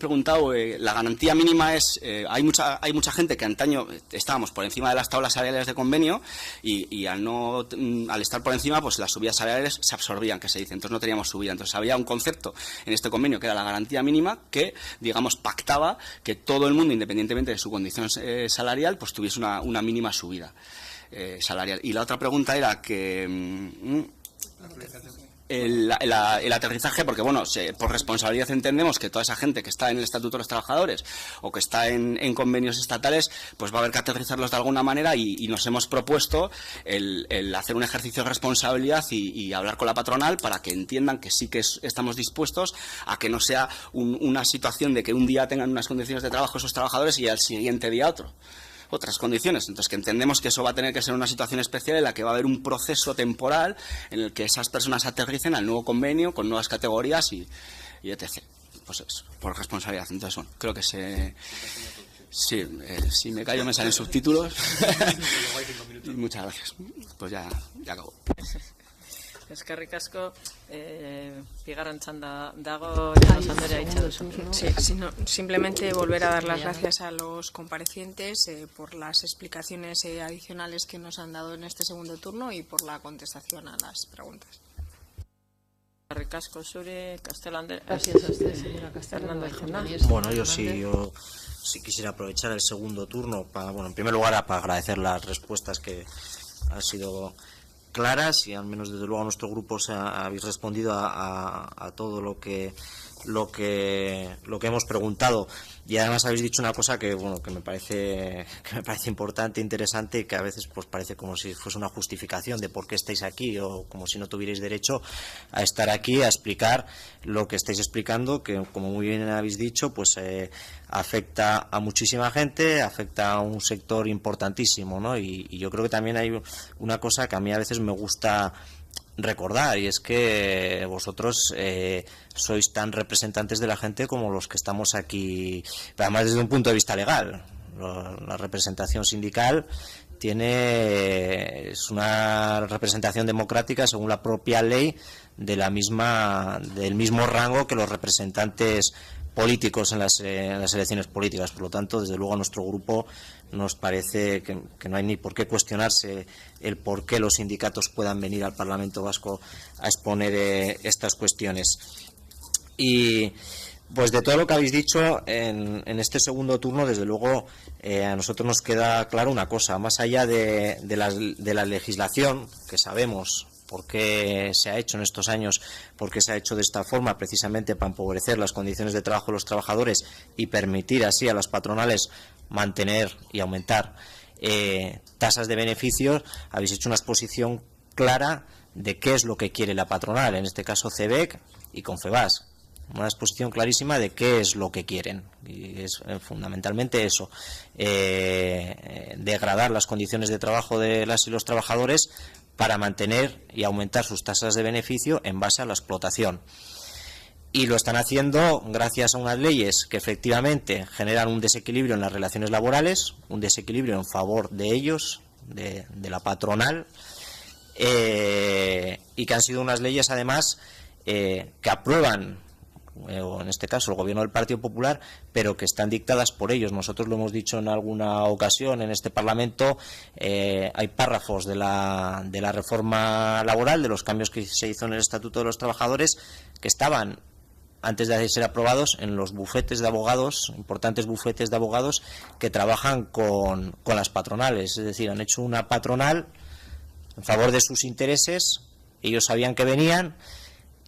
preguntado, la garantía mínima es, hay mucha gente que antaño estábamos por encima de las tablas salariales de convenio y al estar por encima, pues las subidas salariales se absorbían, que se dice, entonces no teníamos subida. Entonces había un concepto en este convenio que era la garantía mínima que, digamos, pactaba que todo el mundo, independientemente de su condición salarial, pues tuviese una mínima subida salarial. Y la otra pregunta era que... El aterrizaje, porque bueno, por responsabilidad entendemos que toda esa gente que está en el Estatuto de los Trabajadores o que está en convenios estatales, pues va a haber que aterrizarlos de alguna manera y nos hemos propuesto el hacer un ejercicio de responsabilidad y hablar con la patronal para que entiendan que sí que estamos dispuestos a que no sea una situación de que un día tengan unas condiciones de trabajo esos trabajadores y al siguiente día otras condiciones. Entonces, que entendemos que eso va a tener que ser una situación especial en la que va a haber un proceso temporal en el que esas personas aterricen al nuevo convenio con nuevas categorías y etc. Pues eso, por responsabilidad. Entonces, bueno, creo que sí, si me callo me salen subtítulos. Y muchas gracias. Pues ya acabo. Eskerrik asko, bigarren txanda dago, Llanos Andrea itxaron. Sí, simplemente volver a dar las gracias a los comparecientes por las explicaciones adicionales que nos han dado en este segundo turno y por la contestación a las preguntas. Eskerrik asko zuri, Castelo-Andrea. Gracias a usted, señora Castelo-Andrea. Bueno, yo sí quisiera aprovechar el segundo turno para, bueno, en primer lugar, para agradecer las respuestas que han sido claras y al menos desde luego a nuestro grupo habéis respondido a todo lo que hemos preguntado y además habéis dicho una cosa que me parece importante, interesante y que a veces pues parece como si fuese una justificación de por qué estáis aquí o como si no tuvierais derecho a estar aquí a explicar lo que estáis explicando, que como muy bien habéis dicho pues afecta a muchísima gente, afecta a un sector importantísimo, ¿no? Y yo creo que también hay una cosa que a mí a veces me gusta recordar y es que vosotros sois tan representantes de la gente como los que estamos aquí, además desde un punto de vista legal. La representación sindical es una representación democrática según la propia ley del mismo rango que los representantes políticos en las elecciones políticas. Por lo tanto, desde luego a nuestro grupo nos parece que no hay ni por qué cuestionarse el por qué los sindicatos puedan venir al Parlamento Vasco a exponer estas cuestiones. Y pues de todo lo que habéis dicho en este segundo turno, desde luego a nosotros nos queda claro una cosa, más allá de la legislación que sabemos por qué se ha hecho en estos años, por qué se ha hecho de esta forma, precisamente para empobrecer las condiciones de trabajo de los trabajadores y permitir así a las patronales mantener y aumentar tasas de beneficios. Habéis hecho una exposición clara de qué es lo que quiere la patronal, en este caso CEBEC y Confebask. Una exposición clarísima de qué es lo que quieren y es fundamentalmente eso, degradar las condiciones de trabajo de las y los trabajadores para mantener y aumentar sus tasas de beneficio en base a la explotación. Y lo están haciendo gracias a unas leyes que efectivamente generan un desequilibrio en las relaciones laborales, un desequilibrio en favor de ellos, de la patronal, y que han sido unas leyes además que aprueban, o en este caso el gobierno del Partido Popular, pero que están dictadas por ellos. Nosotros lo hemos dicho en alguna ocasión en este Parlamento, hay párrafos de la reforma laboral, de los cambios que se hizo en el Estatuto de los Trabajadores, que estaban antes de ser aprobados en los bufetes de abogados, importantes bufetes de abogados que trabajan con las patronales. Es decir, han hecho una patronal en favor de sus intereses, ellos sabían que venían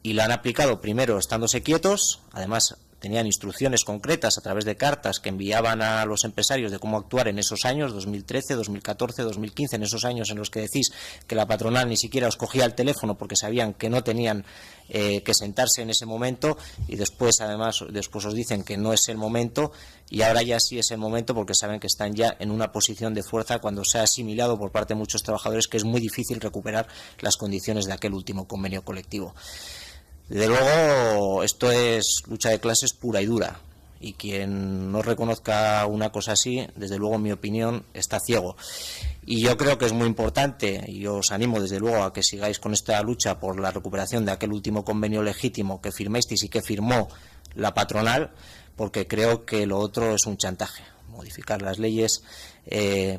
y la han aplicado primero estándose quietos, además tenían instrucciones concretas a través de cartas que enviaban a los empresarios de cómo actuar en esos años, 2013, 2014, 2015, en esos años en los que decís que la patronal ni siquiera os cogía el teléfono porque sabían que no tenían que sentarse en ese momento, y después os dicen que no es el momento, y ahora ya sí es el momento porque saben que están ya en una posición de fuerza cuando se ha asimilado por parte de muchos trabajadores que es muy difícil recuperar las condiciones de aquel último convenio colectivo. Desde luego, esto es lucha de clases pura y dura, y quien no reconozca una cosa así, desde luego, en mi opinión, está ciego. Y yo creo que es muy importante, y os animo desde luego a que sigáis con esta lucha por la recuperación de aquel último convenio legítimo que firmasteis y que firmó la patronal, porque creo que lo otro es un chantaje. Modificar las leyes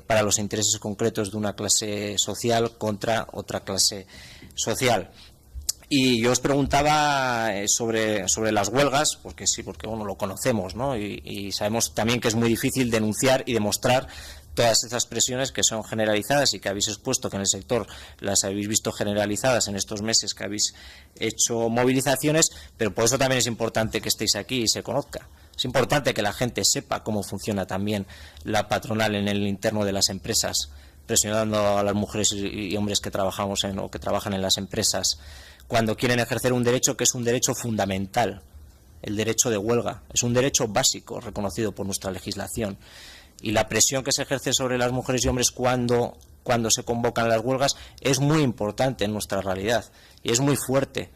para los intereses concretos de una clase social contra otra clase social. Y yo os preguntaba sobre las huelgas, porque sí, porque bueno, lo conocemos, ¿no? Y sabemos también que es muy difícil denunciar y demostrar todas estas presiones que son generalizadas y que habéis expuesto, que en el sector las habéis visto generalizadas en estos meses que habéis hecho movilizaciones, pero por eso también es importante que estéis aquí y se conozca. Es importante que la gente sepa cómo funciona también la patronal en el interno de las empresas, presionando a las mujeres y hombres que trabajamos o que trabajan en las empresas cuando quieren ejercer un derecho que es un derecho fundamental, el derecho de huelga. Es un derecho básico reconocido por nuestra legislación. Y la presión que se ejerce sobre las mujeres y hombres cuando se convocan las huelgas es muy importante en nuestra realidad y es muy fuerte.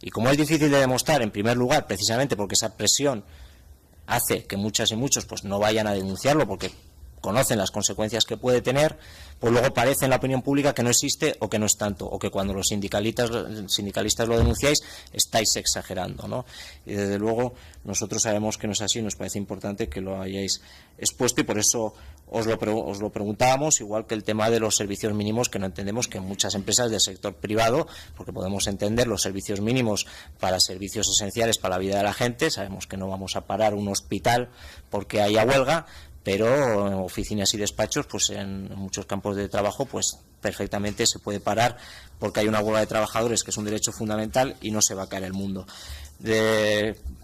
Y como es difícil de demostrar, en primer lugar, precisamente porque esa presión hace que muchas y muchos pues no vayan a denunciarlo porque conocen las consecuencias que puede tener, pues luego parece en la opinión pública que no existe o que no es tanto, o que cuando los sindicalistas lo denunciáis estáis exagerando, ¿no? Y desde luego nosotros sabemos que no es así, nos parece importante que lo hayáis expuesto y por eso os lo preguntábamos, igual que el tema de los servicios mínimos, que no entendemos que en muchas empresas del sector privado, porque podemos entender los servicios mínimos para servicios esenciales para la vida de la gente, sabemos que no vamos a parar un hospital porque haya huelga, pero en oficinas y despachos, pues en muchos campos de trabajo, pues perfectamente se puede parar porque hay una huelga de trabajadores que es un derecho fundamental y no se va a caer el mundo.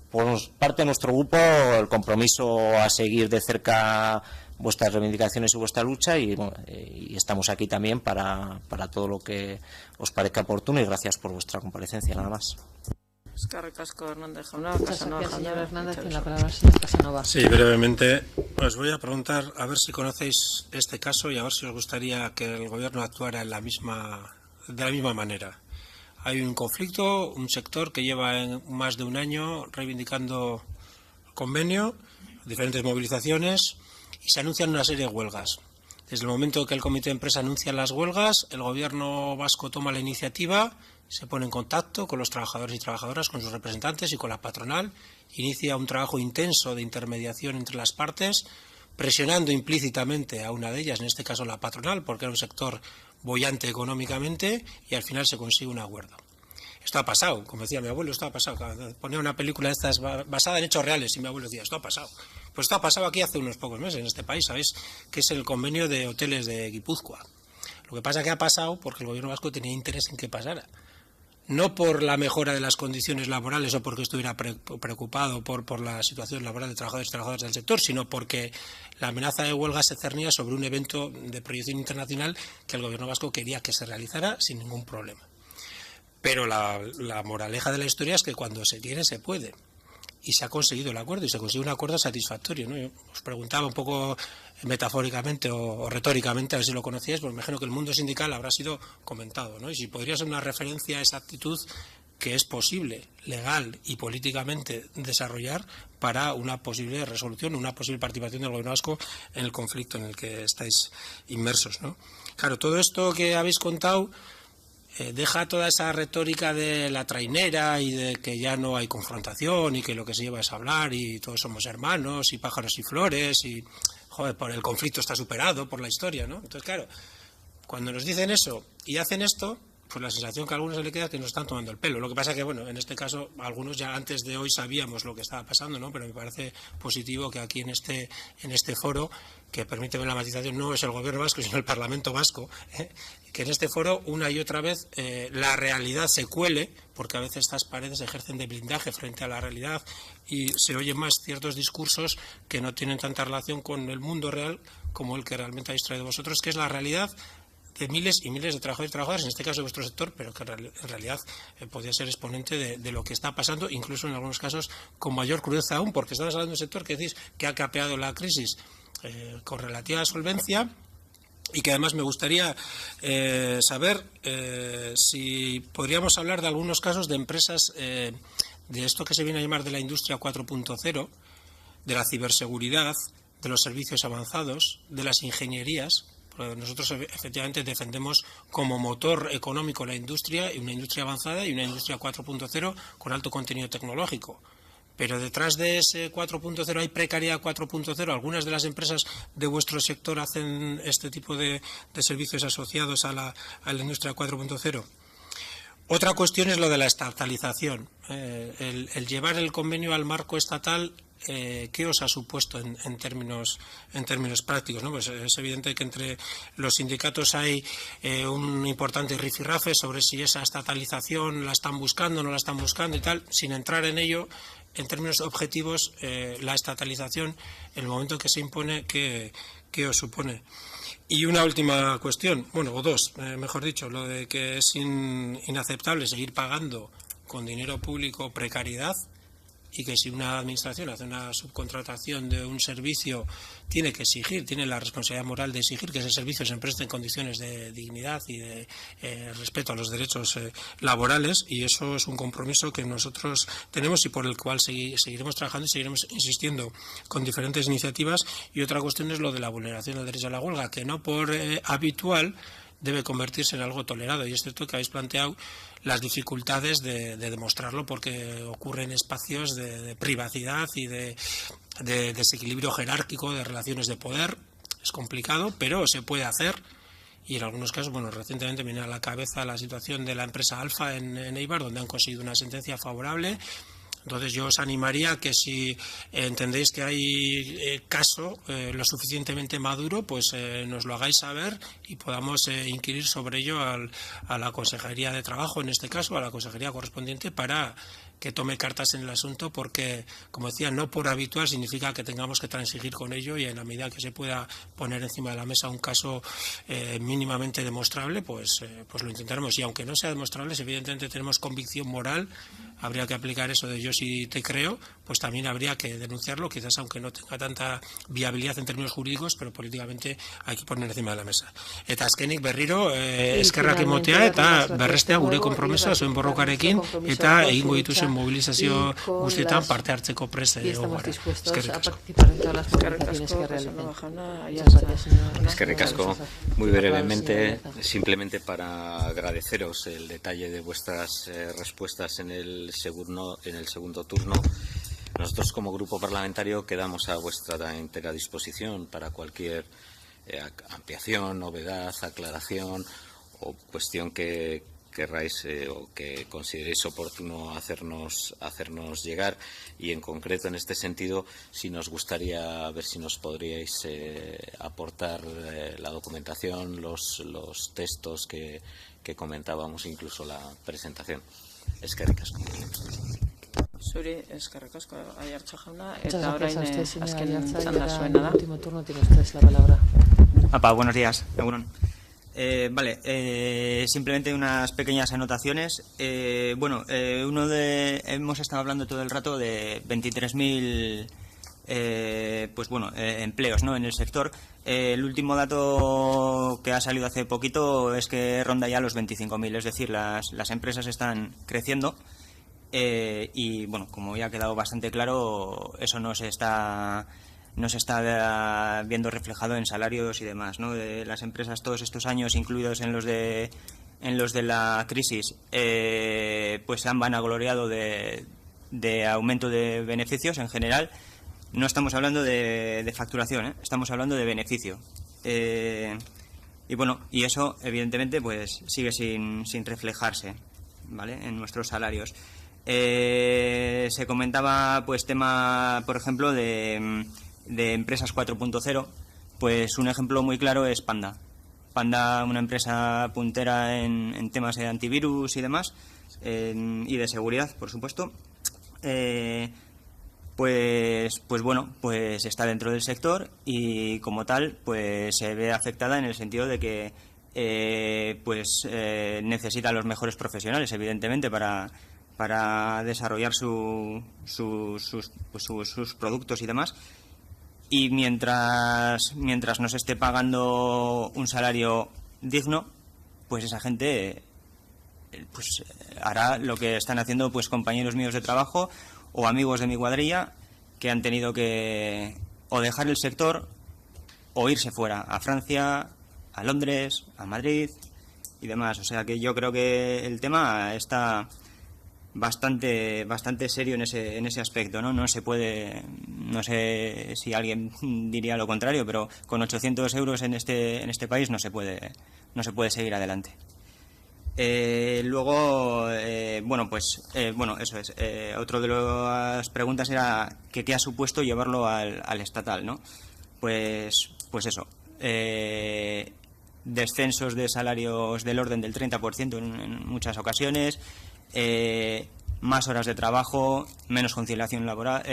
Por parte de nuestro grupo, el compromiso a seguir de cerca vuestras reivindicaciones y vuestra lucha y estamos aquí también para todo lo que os parezca oportuno y gracias por vuestra comparecencia, nada más. Eskerrik asko, Hernández jauna, Casanova Gracias, señor jauna. Hernández. Y la palabra al señor Casanova. Sí, brevemente, os voy a preguntar a ver si conocéis este caso y a ver si os gustaría que el Gobierno actuara de la misma manera. Hay un conflicto, un sector que lleva más de un año reivindicando convenio, diferentes movilizaciones y se anuncian una serie de huelgas. Desde el momento que el comité de empresa anuncia las huelgas, el Gobierno vasco toma la iniciativa, se pone en contacto con los trabajadores y trabajadoras, con sus representantes y con la patronal, inicia un trabajo intenso de intermediación entre las partes, presionando implícitamente a una de ellas, en este caso la patronal, porque era un sector boyante económicamente, y al final se consigue un acuerdo. Esto ha pasado, como decía mi abuelo, esto ha pasado. Ponía una película de estas basada en hechos reales y mi abuelo decía, esto ha pasado. Pues esto ha pasado aquí hace unos pocos meses en este país, ¿sabéis? Que es el convenio de hoteles de Guipúzcoa. Lo que pasa es que ha pasado porque el Gobierno vasco tenía interés en que pasara. No por la mejora de las condiciones laborales o porque estuviera preocupado por la situación laboral de trabajadores y trabajadoras del sector, sino porque la amenaza de huelga se cernía sobre un evento de proyección internacional que el Gobierno vasco quería que se realizara sin ningún problema. Pero la moraleja de la historia es que cuando se quiere, se puede. Y se ha conseguido el acuerdo, y se consigue un acuerdo satisfactorio, ¿no? Yo os preguntaba un poco metafóricamente o retóricamente, a ver si lo conocíais, pues me imagino que el mundo sindical habrá sido comentado, ¿no? Y si podría ser una referencia a esa actitud que es posible, legal y políticamente desarrollar para una posible resolución, una posible participación del Gobierno vasco en el conflicto en el que estáis inmersos, ¿no? Claro, todo esto que habéis contado deja toda esa retórica de la trainera y de que ya no hay confrontación y que lo que se lleva es hablar y todos somos hermanos y pájaros y flores y, joder, por el conflicto está superado por la historia, ¿no? Entonces, claro, cuando nos dicen eso y hacen esto, pues la sensación que a algunos se le queda es que nos están tomando el pelo. Lo que pasa es que, bueno, en este caso, algunos ya antes de hoy sabíamos lo que estaba pasando, ¿no? Pero me parece positivo que aquí en este foro, que permíteme la matización, no es el Gobierno vasco, sino el Parlamento vasco, que en este foro una y otra vez la realidad se cuele, porque a veces estas paredes ejercen de blindaje frente a la realidad y se oyen más ciertos discursos que no tienen tanta relación con el mundo real como el que realmente habéis traído vosotros, que es la realidad de miles y miles de trabajadores y trabajadoras, en este caso de vuestro sector, pero que en realidad podría ser exponente de lo que está pasando, incluso en algunos casos con mayor crudeza aún, porque estamos hablando de un sector que decís que ha capeado la crisis con relativa solvencia y que además me gustaría saber si podríamos hablar de algunos casos de empresas de esto que se viene a llamar de la industria 4.0, de la ciberseguridad, de los servicios avanzados, de las ingenierías. Nosotros efectivamente defendemos como motor económico la industria, y una industria avanzada y una industria 4.0 con alto contenido tecnológico. pero detrás de ese 4.0 hay precariedad 4.0. Algunas de las empresas de vuestro sector hacen este tipo de servicios asociados a la industria 4.0. Otra cuestión es lo de la estatalización. El llevar el convenio al marco estatal, ¿qué os ha supuesto en términos prácticos, ¿no? Pues es evidente que entre los sindicatos hay un importante rifirrafe sobre si esa estatalización la están buscando o no la están buscando y tal. Sin entrar en ello, en términos objetivos, la estatalización, el momento que se impone, ¿qué os supone? Y una última cuestión, bueno, o dos, mejor dicho, lo de que es inaceptable seguir pagando con dinero público precariedad, y que si una administración hace una subcontratación de un servicio tiene que exigir, tiene la responsabilidad moral de exigir que ese servicio se preste en condiciones de dignidad y de respeto a los derechos laborales, y eso es un compromiso que nosotros tenemos y por el cual seguiremos trabajando y seguiremos insistiendo con diferentes iniciativas. Y otra cuestión es lo de la vulneración del derecho a la huelga, que no por habitual debe convertirse en algo tolerado, y es cierto que habéis planteado las dificultades de demostrarlo, porque ocurre en espacios de privacidad y de desequilibrio jerárquico, de relaciones de poder. Es complicado, pero se puede hacer, y en algunos casos, bueno, recientemente me viene a la cabeza la situación de la empresa Alfa en Eibar, donde han conseguido una sentencia favorable. Entonces yo os animaría a que si entendéis que hay caso lo suficientemente maduro, pues nos lo hagáis saber y podamos inquirir sobre ello a la Consejería de Trabajo, en este caso, a la consejería correspondiente, para que tome cartas en el asunto, porque, como decía, no por habitual significa que tengamos que transigir con ello, y en la medida que se pueda poner encima de la mesa un caso mínimamente demostrable, pues lo intentaremos. Y aunque no sea demostrable, si evidentemente tenemos convicción moral, habría que aplicar eso de yo si te creo, pues también habría que denunciarlo, quizás aunque no tenga tanta viabilidad en términos jurídicos, pero políticamente hay que poner encima de la mesa. Eta azkenik berriro, eskerrak emotea eta berrestea gure konpromisoa zuen borrokarekin eta egingo dituzuen mobilizazio guztietan parte hartzeko prest egongo gara. Eskerrik asko. Eskerrik asko. Muy brevemente, simplemente para agradeceros el detalle de vuestras respuestas en el segundo turno. Nosotros, como grupo parlamentario, quedamos a vuestra entera disposición para cualquier ampliación, novedad, aclaración o cuestión que querráis o que consideréis oportuno hacernos llegar. Y en concreto, en este sentido, sí nos gustaría ver si nos podríais aportar la documentación, los textos que comentábamos, incluso la presentación. Eskerrik asko. Zuri, eskerrik asko, Aiartza jauna, Muchas eta gracias a orain usted, señora azken Aiartza, y txanda ahora, zuena en da. el último turno tiene usted la palabra. Apa, buenos días, Egunon. Simplemente unas pequeñas anotaciones. Hemos estado hablando todo el rato de 23.000 empleos, ¿no?, en el sector. El último dato que ha salido hace poquito es que ronda ya los 25.000, es decir, las empresas están creciendo y, bueno, como ya ha quedado bastante claro, eso no se está viendo reflejado en salarios y demás, ¿no? De las empresas todos estos años, incluidos en los de la crisis, pues se han vanagloriado de aumento de beneficios en general. No estamos hablando de facturación, estamos hablando de beneficio. Y eso, evidentemente, pues sigue sin reflejarse, ¿vale?, en nuestros salarios. Se comentaba, pues, tema, por ejemplo, de empresas 4.0, pues un ejemplo muy claro es Panda. Panda, una empresa puntera en temas de antivirus y demás, y de seguridad, por supuesto. Pues está dentro del sector y, como tal, pues se ve afectada en el sentido de que necesita los mejores profesionales, evidentemente, para desarrollar sus productos y demás. Y mientras no se esté pagando un salario digno, pues esa gente hará lo que están haciendo, pues, compañeros míos de trabajo o amigos de mi cuadrilla, que han tenido que o dejar el sector o irse fuera, a Francia, a Londres, a Madrid y demás. O sea que yo creo que el tema está bastante serio en ese aspecto, ¿no? No se puede, no sé si alguien diría lo contrario, pero con 800 euros en este país no se puede seguir adelante. Luego, eso es. Otro de las preguntas era que qué ha supuesto llevarlo al estatal, ¿no? Pues eso. Descensos de salarios del orden del 30% en muchas ocasiones, más horas de trabajo, menos conciliación laboral,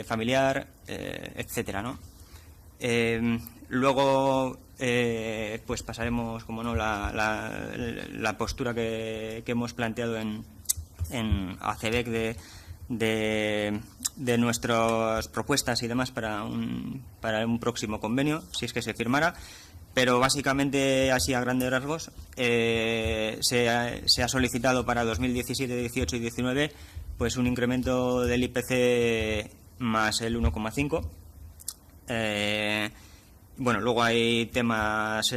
familiar, etcétera, ¿no? Luego, pues pasaremos, como no, la postura que hemos planteado en ACEBEC de nuestras propuestas y demás para un próximo convenio, si es que se firmara. Pero básicamente, así a grandes rasgos, se ha solicitado para 2017, 18 y 19 pues un incremento del IPC más el 1,5. Luego hay temas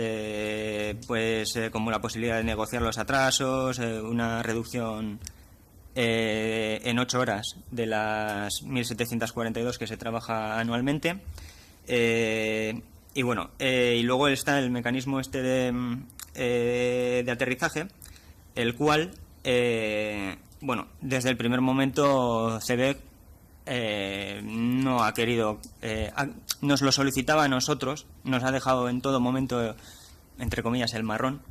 como la posibilidad de negociar los atrasos, una reducción en 8 horas de las 1.742 que se trabaja anualmente. Y luego está el mecanismo de aterrizaje, el cual, desde el primer momento CEBEC no ha querido, nos lo solicitaba a nosotros, nos ha dejado en todo momento, entre comillas, el marrón,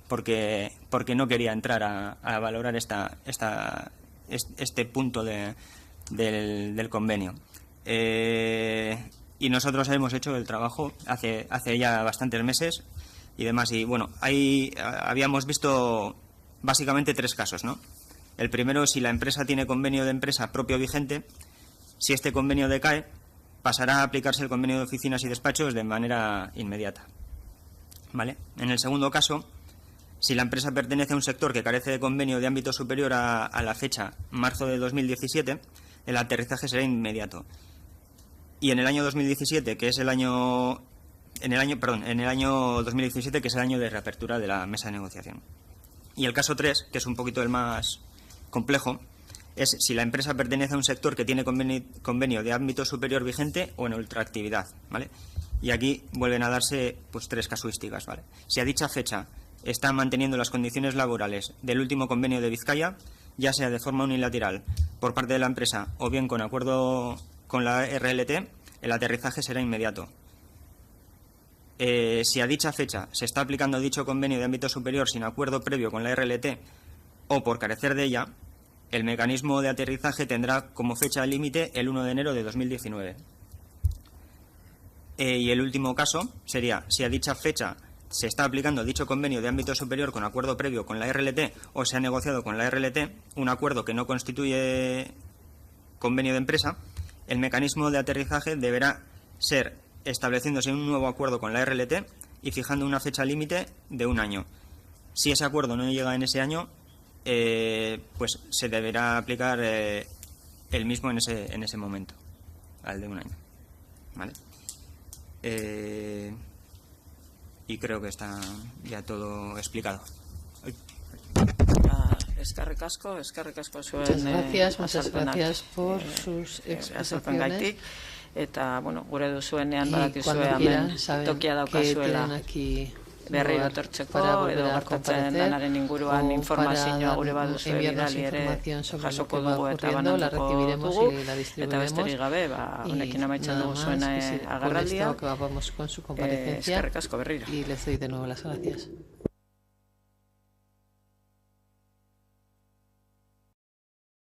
porque no quería entrar a valorar este punto del convenio. Y nosotros hemos hecho el trabajo hace ya bastantes meses y demás. Y ahí habíamos visto básicamente 3 casos, ¿no? El primero, si la empresa tiene convenio de empresa propio vigente, si este convenio decae, pasará a aplicarse el convenio de oficinas y despachos de manera inmediata, ¿vale? En el segundo caso, si la empresa pertenece a un sector que carece de convenio de ámbito superior a la fecha marzo de 2017, el aterrizaje será inmediato. Y en el año 2017, que es el año 2017, que es el año de reapertura de la mesa de negociación. Y el caso 3, que es un poquito el más complejo, es si la empresa pertenece a un sector que tiene convenio de ámbito superior vigente o en ultraactividad, ¿vale? Y aquí vuelven a darse pues 3 casuísticas, ¿vale? Si a dicha fecha están manteniendo las condiciones laborales del último convenio de Vizcaya, ya sea de forma unilateral por parte de la empresa o bien con acuerdo con la RLT, el aterrizaje será inmediato. Si a dicha fecha se está aplicando dicho convenio de ámbito superior sin acuerdo previo con la RLT o por carecer de ella, el mecanismo de aterrizaje tendrá como fecha límite el 1 de enero de 2019. Y el último caso sería, si a dicha fecha se está aplicando dicho convenio de ámbito superior con acuerdo previo con la RLT o se ha negociado con la RLT un acuerdo que no constituye convenio de empresa, el mecanismo de aterrizaje deberá ser estableciéndose un nuevo acuerdo con la RLT y fijando una fecha límite de 1 año. Si ese acuerdo no llega en ese año, pues se deberá aplicar el mismo en ese momento, al de 1 año. ¿Vale? Y creo que está ya todo explicado. Eskerrik asko zuen muchas gracias por sus explicaciones. Eta, gure duzuenean Y badakizue cuando hemen quieran, saben tokia que daukazuela tienen aquí berriro lugar etortzeko para volver edo a gertatzen comparecer denaren inguruan o informazioa para gure baduzue enviarnos bidali ere información sobre lo jasoko que va dugu eta ocurriendo, la banatuko recibiremos dugu y la eta distribuiremos. besterik gabe honekin amaitzen Nada dugu más, zuen que con agerraldia esto acabamos con su comparecencia eskerrik asko berriro y les doy de nuevo las gracias.